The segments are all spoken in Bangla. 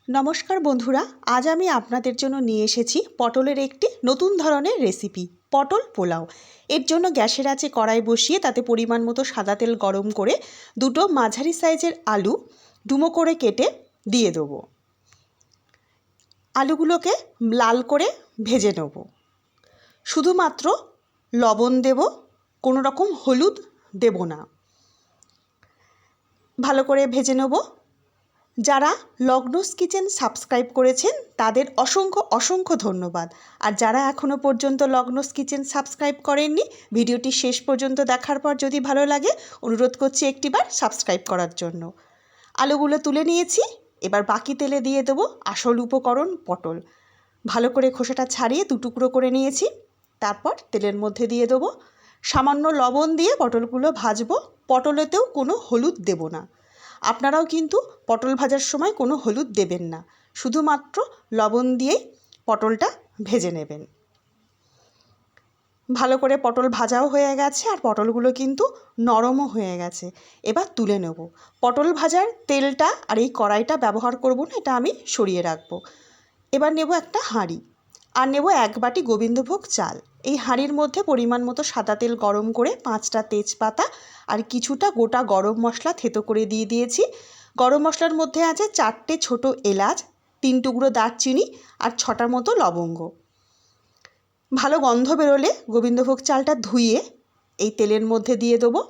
নমস্কার বন্ধুরা, আজ আমি আপনাদের জন্য নিয়ে এসেছি পটলের একটি নতুন ধরনের রেসিপি, পটল পোলাও। এর জন্য গ্যাসের আঁচে কড়াই বসিয়ে তাতে পরিমাণ মতো সাদা তেল গরম করে দুটো মাঝারি সাইজের আলু ডুমো করে কেটে দিয়ে দেবো। আলুগুলোকে লাল করে ভেজে নেব। শুধুমাত্র লবণ দেব, কোনো রকম হলুদ দেব না। ভালো করে ভেজে নেব। যারা লগ্নস কিচেন সাবস্ক্রাইব করেছেন তাদের অসংখ্য অসংখ্য ধন্যবাদ। আর যারা এখনও পর্যন্ত লগ্নস কিচেন সাবস্ক্রাইব করেননি, ভিডিওটি শেষ পর্যন্ত দেখার পর যদি ভালো লাগে অনুরোধ করছি একটিবার সাবস্ক্রাইব করার জন্য। আলুগুলো তুলে নিয়েছি, এবার বাকি তেলে দিয়ে দেবো আসল উপকরণ পটল। ভালো করে খোসাটা ছাড়িয়ে দুটুকরো করে নিয়েছি। তারপর তেলের মধ্যে দিয়ে দেবো, সামান্য লবণ দিয়ে পটলগুলো ভাজবো। পটলেতেও কোনো হলুদ দেব না। আপনারাও কিন্তু পটল ভাজার সময় কোনো হলুদ দেবেন না, শুধুমাত্র লবণ দিয়েই পটলটা ভেজে নেবেন। ভালো করে পটল ভাজাও হয়ে গেছে আর পটলগুলো কিন্তু নরমও হয়ে গেছে। এবার তুলে নেব। পটল ভাজার তেলটা আর এই কড়াইটা ব্যবহার করব না, এটা আমি সরিয়ে রাখবো। এবার নেব একটা হাঁড়ি আর নেব 1 বাটি গোবিন্দভোগ চাল। এই হাঁড়ির মধ্যে পরিমাণ মতো সাদা তেল গরম করে 5টা তেজপাতা আর কিছুটা গোটা গরম মশলা থেতো করে দিয়ে দিয়েছি। গরম মশলার মধ্যে আছে 4টে ছোটো এলাচ, 3 টুকরো দারচিনি আর 6টার মতো লবঙ্গ। ভালো গন্ধ বেরোলে গোবিন্দভোগ চালটা ধুয়ে এই তেলের মধ্যে দিয়ে দেবো।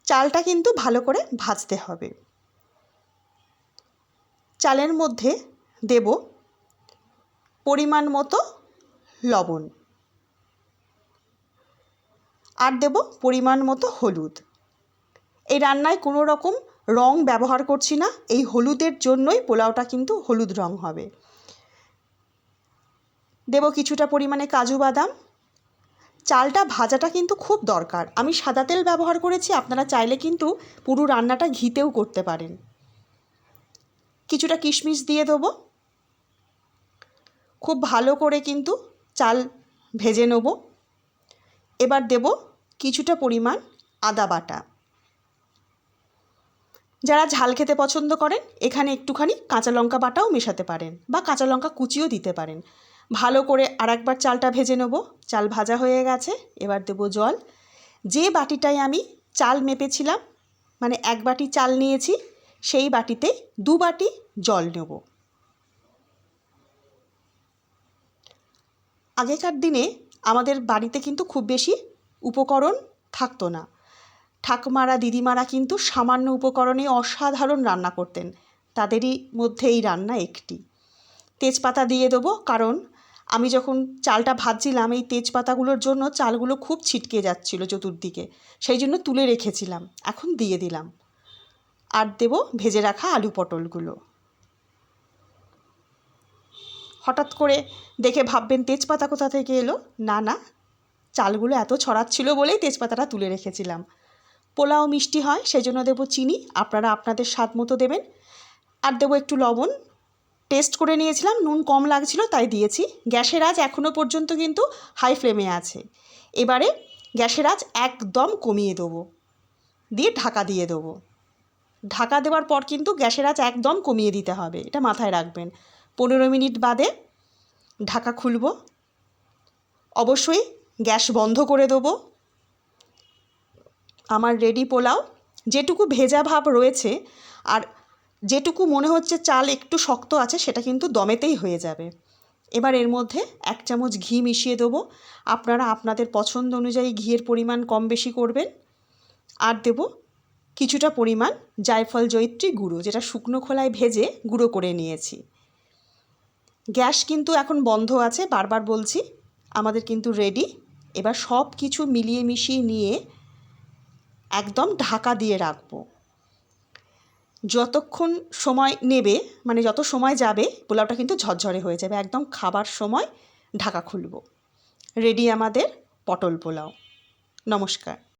চালটা কিন্তু ভালো করে ভাজতে হবে। চালের মধ্যে দেব পরিমাণ মতো লবণ আর দেব পরিমাণ মতো হলুদ। এই রান্নায় কোনো রকম রং ব্যবহার করছি না, এই হলুদের জন্যই পোলাওটা কিন্তু হলুদ রং হবে। দেব কিছুটা পরিমাণে কাজু বাদাম। চালটা ভাজাটা কিন্তু খুব দরকার। আমি সাদা তেল ব্যবহার করেছি, আপনারা চাইলে কিন্তু পুরো রান্নাটা ঘিতেও করতে পারেন। কিছুটা কিশমিশ দিয়ে দেবো। খুব ভালো করে কিন্তু চাল ভেজে নেব। এবার দেব কিছুটা পরিমাণ আদা বাটা। যারা ঝাল খেতে পছন্দ করেন এখানে একটুখানি কাঁচা লঙ্কা বাটাও মেশাতে পারেন বা কাঁচা লঙ্কা কুচিও দিতে পারেন। ভালো করে আরেকবার চালটা ভেজে নেব। চাল ভাজা হয়ে গেছে, এবার দেব জল। যে বাটিটায় আমি চাল মেপেছিলাম, মানে 1 বাটি চাল নিয়েছি, সেই বাটিতে 2 বাটি জল নেব। আগেকার দিনে আমাদের বাড়িতে কিন্তু খুব বেশি উপকরণ থাকতো না। ঠাকুমারা দিদিমারা কিন্তু সামান্য উপকরণে অসাধারণ রান্না করতেন। তাদেরই মধ্যে এই রান্না একটি। তেজপাতা দিয়ে দেবো, কারণ আমি যখন চালটা ভাজছিলাম এই তেজপাতাগুলোর জন্য চালগুলো খুব ছিটকে যাচ্ছিল চতুর্দিকে, সেই জন্য তুলে রেখেছিলাম। এখন দিয়ে দিলাম। আর দেব ভেজে রাখা আলু পটলগুলো। হঠাৎ করে দেখে ভাববেন তেজপাতা কোথা থেকে এলো। না না, চালগুলো এত ছড়াচ্ছিল বলেই তেজপাতাটা তুলে রেখেছিলাম। পোলাও মিষ্টি হয়, সেই জন্য দেবো চিনি, আপনারা আপনাদের স্বাদ মতো দেবেন। আর দেবো একটু লবণ। টেস্ট করে নিয়েছিলাম, নুন কম লাগছিল তাই দিয়েছি। গ্যাসের আঁচ এখনও পর্যন্ত কিন্তু হাই ফ্লেমে আছে। এবারে গ্যাসের আঁচ একদম কমিয়ে দেবো, দিয়ে ঢাকা দিয়ে দেবো। ঢাকা দেওয়ার পর কিন্তু গ্যাসের আঁচ একদম কমিয়ে দিতে হবে, এটা মাথায় রাখবেন। 15 মিনিট বাদে ঢাকা খুলব। অবশ্যই গ্যাস বন্ধ করে দেবো। আমার রেডি পোলাও। যেটুকু ভেজা ভাব রয়েছে আর যেটুকু মনে হচ্ছে চাল একটু শক্ত আছে, সেটা কিন্তু দমেতেই হয়ে যাবে। এবার এর মধ্যে 1 চামচ ঘি মিশিয়ে দেবো। আপনারা আপনাদের পছন্দ অনুযায়ী ঘিয়ের পরিমাণ কম বেশি করবেন। আর দেব কিছুটা পরিমাণ জায়ফল জয়িত্রী গুঁড়ো, যেটা শুকনো খোলায় ভেজে গুঁড়ো করে নিয়েছি। গ্যাস কিন্তু এখন বন্ধ আছে, বারবার বলছি। আমাদের কিন্তু রেডি। এবার সব কিছু মিলিয়ে মিশিয়ে নিয়ে একদম ঢাকা দিয়ে রাখবো। যতক্ষণ সময় নেবে, মানে যত সময় যাবে পোলাওটা কিন্তু ঝরঝরে হয়ে যাবে। একদম খাবার সময় ঢাকা খুলব। রেডি আমাদের পটল পোলাও। নমস্কার।